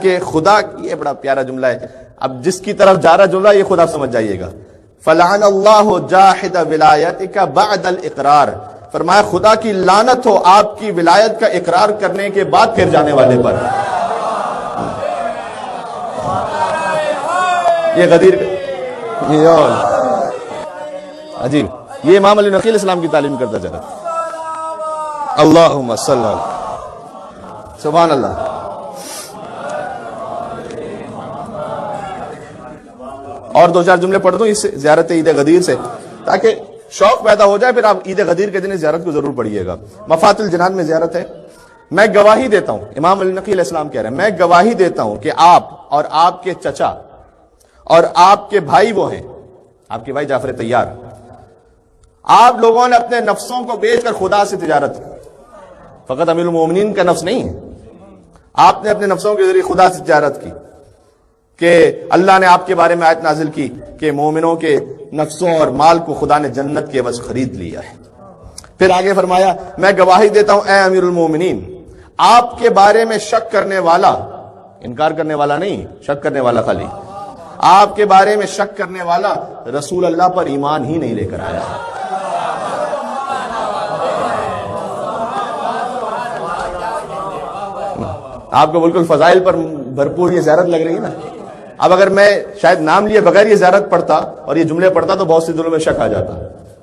کہ خدا، یہ بڑا پیارا جملہ ہے، اب جس کی طرف جا رہا جملہ یہ خدا سمجھ جائیے گا. فلعن اللہ جاحد ولایتک بعد الاقرار، فرمایا خدا کی لعنت ہو آپ کی ولایت کا اقرار کرنے کے بعد پھر جانے والے پر. یہ غدیر عجیب، یہ امام علی نقی علیہ السلام کی تعلیم کرتا چلا. اللہم صلی اللہ، سبحان اللہ. اور دو چار جملے پڑھ دوں اس زیارت عید غدیر سے تاکہ شوق پیدا ہو جائے، پھر آپ عید غدیر کے دن زیارت کو ضرور پڑھیے گا. مفات الجنان میں زیارت ہے. میں گواہی دیتا ہوں، امام علی نقی علیہ السلام کہہ رہے ہیں، میں گواہی دیتا ہوں کہ آپ اور آپ کے چچا اور آپ کے بھائی وہ ہیں، آپ کے بھائی جعفر طیار، آپ لوگوں نے اپنے نفسوں کو بیچ کر خدا سے تجارت کی. فقط امیر المومنین کا نفس نہیں ہے، آپ نے اپنے نفسوں کے ذریعے خدا سے تجارت کی کہ اللہ نے آپ کے بارے میں آیت نازل کی کہ مومنوں کے نفسوں اور مال کو خدا نے جنت کے عوض خرید لیا ہے. پھر آگے فرمایا میں گواہی دیتا ہوں اے امیر المومنین، آپ کے بارے میں شک کرنے والا، انکار کرنے والا نہیں، شک کرنے والا خالی، آپ کے بارے میں شک کرنے والا رسول اللہ پر ایمان ہی نہیں لے کر آیا. آپ کو بالکل فضائل پر بھرپور یہ زیارت لگ رہی ہے نا. اب اگر میں شاید نام لیے بغیر یہ زیارت پڑھتا اور یہ جملے پڑھتا تو بہت سے دلوں میں شک آ جاتا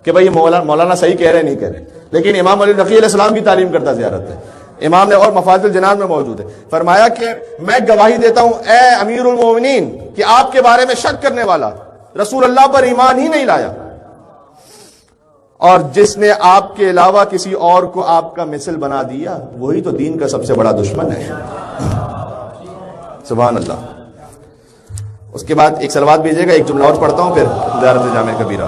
کہ بھئی یہ مولانا صحیح کہہ رہے نہیں کہہ رہے. لیکن امام علی نقی علیہ السلام کی تعلیم کرتا زیارت ہے. امام نے اور مفاتح الجنان میں موجود ہے، فرمایا کہ میں گواہی دیتا ہوں اے امیر المومنین کہ آپ کے بارے میں شک کرنے والا رسول اللہ پر ایمان ہی نہیں لایا، اور جس نے آپ کے علاوہ کسی اور کو آپ کا مثل بنا دیا وہی تو دین کا سب سے بڑا دشمن ہے. سبحان اللہ. اس کے بعد ایک صلوات بھیجے گا، ایک جملہ اور پڑھتا ہوں پھر زیارت جامع کبیرہ.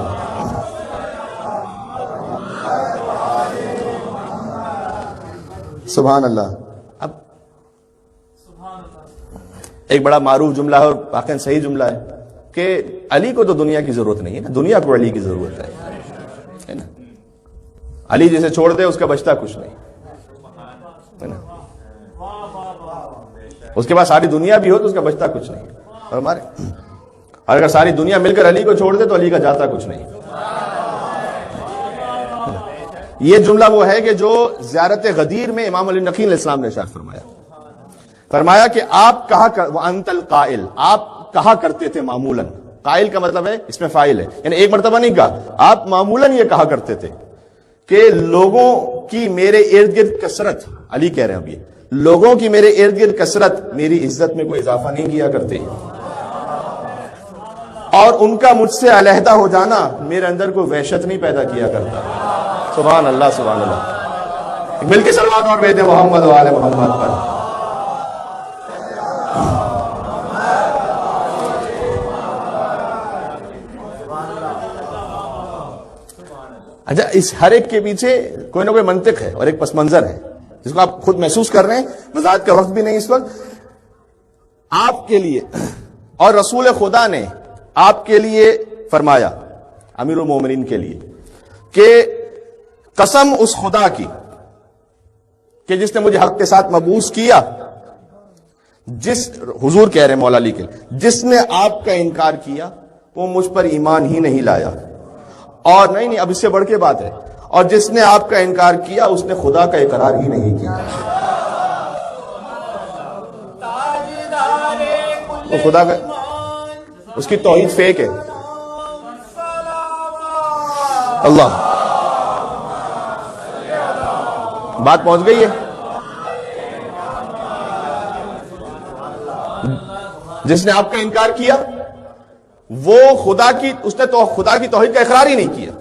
سبحان اللہ. اب ایک بڑا معروف جملہ ہے اور واقعا صحیح جملہ ہے کہ علی کو تو دنیا کی ضرورت نہیں ہے نا، دنیا کو علی کی ضرورت ہے نا. علی جسے چھوڑ دے اس کا بچتا کچھ نہیں ہے نا. اس کے بعد ساری دنیا بھی ہو تو اس کا بچتا کچھ نہیں. اور ہمارے اگر ساری دنیا مل کر علی کو چھوڑ دے تو علی کا جاتا کچھ نہیں. یہ جملہ وہ ہے کہ جو زیارت غدیر میں امام علی نقی علیہ السلام نے ارشاد فرمایا کہ آپ کہا وانت القائل، آپ کہا کرتے تھے معمولاً. قائل کا مطلب ہے اس میں فاعل ہے، یعنی ایک مرتبہ نہیں کہا، آپ معمولاً یہ کہا کرتے تھے کہ لوگوں کی میرے ارد گرد کثرت، علی کہہ رہے ہیں اب یہ، لوگوں کی میرے ارد گرد کثرت میری عزت میں کوئی اضافہ نہیں کیا کرتے، اور ان کا مجھ سے علیحدہ ہو جانا میرے اندر کوئی وحشت نہیں پیدا کیا کرتا. سبحان اللہ سبحان اللہ. مل کے صلوات اور بھیجیں محمد و آل محمد پر. اچھا، اس ہر ایک کے پیچھے کوئی نہ کوئی منطق ہے اور ایک پس منظر ہے جس کو آپ خود محسوس کر رہے ہیں. وضاحت کا وقت بھی نہیں اس وقت. آپ کے لیے اور رسول خدا نے آپ کے لیے فرمایا، امیر المومنین کے لیے، کہ قسم اس خدا کی کہ جس نے مجھے حق کے ساتھ مبعوث کیا، جس حضور کہہ رہے ہیں مولا علی کے لیے، جس نے آپ کا انکار کیا وہ مجھ پر ایمان ہی نہیں لایا، اور نہیں اب اس سے بڑھ کے بات ہے، اور جس نے آپ کا انکار کیا اس نے خدا کا اقرار ہی نہیں کیا. وہ خدا کا، اس کی توحید فیک ہے. اللہ، بات پہنچ گئی ہے. جس نے آپ کا انکار کیا وہ خدا کی، اس نے تو خدا کی توحید کا اقرار ہی نہیں کیا.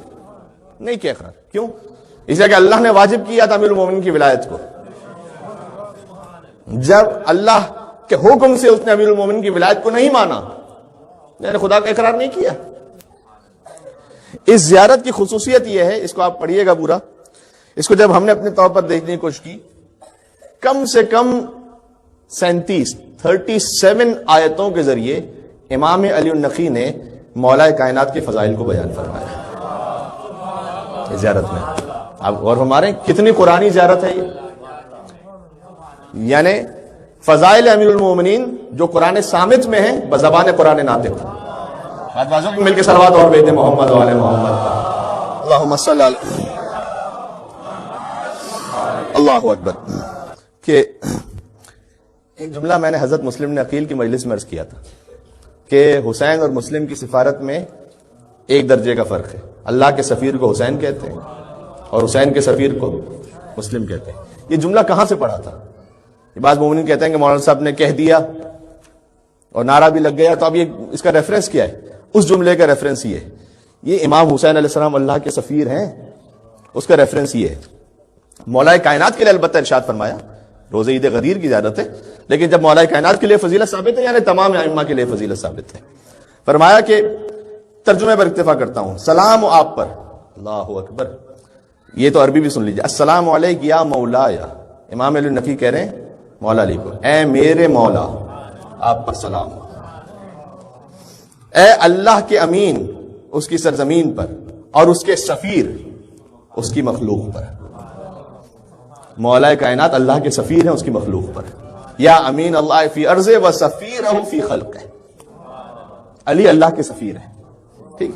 نہیں کیا اقرار. کیوں؟ اس لیے کہ اللہ نے واجب کیا تھا امیر المومنین کی ولایت کو. جب اللہ کے حکم سے اس نے امیر المومنین کی ولایت کو نہیں مانا، یعنی خدا کا اقرار نہیں کیا. اس زیارت کی خصوصیت یہ ہے، اس کو آپ پڑھیے گا پورا. اس کو جب ہم نے اپنے طور پر دیکھنے کی کوشش کی، کم سے کم 37 آیتوں کے ذریعے امام علی النقی نے مولا کائنات کے فضائل کو بیان فرمایا اس زیارت میں. آپ غور فرما رہے ہیں کتنی قرآنی زیارت ہے یہ. یعنی فضائل امیر المومنین جو قرآن سامت میں ہیں بزبان قرآن ناطق. بات بازوں کو مل کے صلوات اور بھیج دیں محمد و آل محمد. اللہم صلی اللہ اکبر. کہ ایک جملہ میں نے حضرت مسلم نے عقیل کی مجلس میں عرض کیا تھا کہ حسین اور مسلم کی سفارت میں ایک درجے کا فرق ہے. اللہ کے سفیر کو حسین کہتے ہیں اور حسین کے سفیر کو مسلم کہتے ہیں. یہ جملہ کہاں سے پڑھا تھا؟ یہ بعض مومنین کہتے ہیں کہ مولانا صاحب نے کہہ دیا اور نعرہ بھی لگ گیا, تو اب یہ اس کا ریفرنس کیا ہے؟ اس جملے کا ریفرنس یہ ہے, یہ امام حسین علیہ السلام اللہ کے سفیر ہیں, اس کا ریفرنس یہ ہے. مولا کائنات کے لیے البتہ ارشاد فرمایا روزہ عید غدیر کی زیادت ہے, لیکن جب مولا کائنات کے لیے فضیلت ثابت ہے یعنی تمام ائمہ کے لیے فضیلت ثابت ہے. فرمایا کہ ترجمے پر اکتفا کرتا ہوں, سلام آپ پر. اللہ اکبر. یہ تو عربی بھی سن لیجیے. السلام علیک یا مولا. یا امام علی نقی کہہ رہے ہیں مولا علی کو, اے میرے مولا آپ پر سلام. اے اللہ کے امین اس کی سرزمین پر اور اس کے سفیر اس کی مخلوق پر. مولا کائنات اللہ کے سفیر ہیں اس کی مخلوق پر. یا امین اللہ فی ارض و سفیرہ فی خلق. علی اللہ کے سفیر ہیں. ٹھیک.